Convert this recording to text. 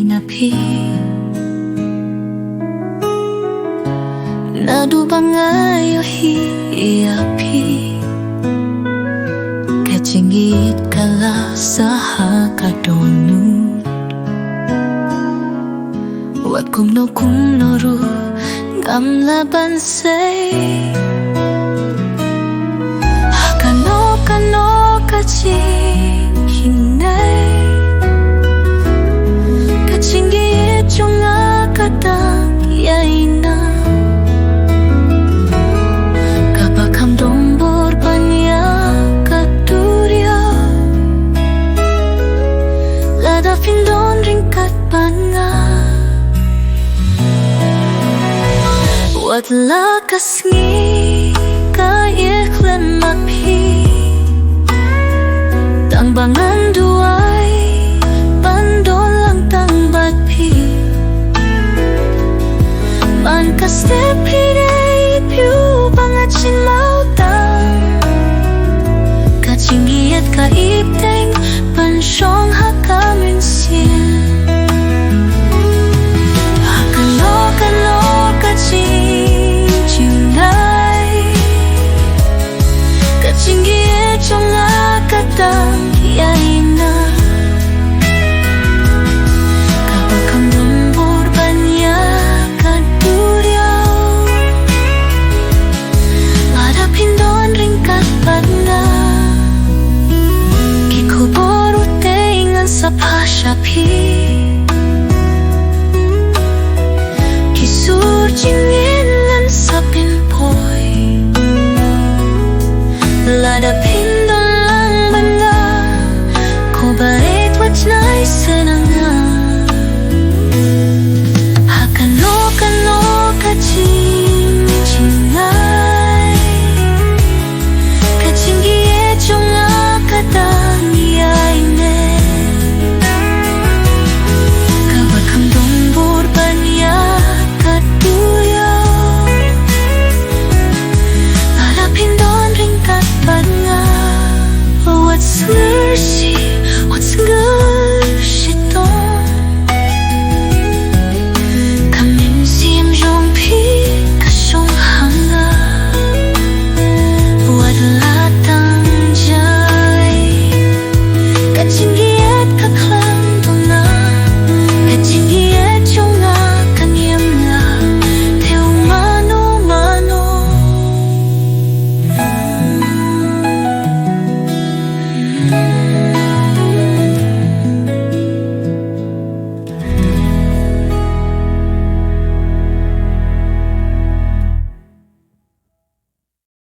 na pi na du bangayo hi api kacingit kala sa hakadonut wat kum no ru gamla bansay hakano kaching hinay kacingit yung akatang yaina kapag dombor panya katurya lada pindon ringkat panga wat lakas ngi ka ikhlan mapi tang bangai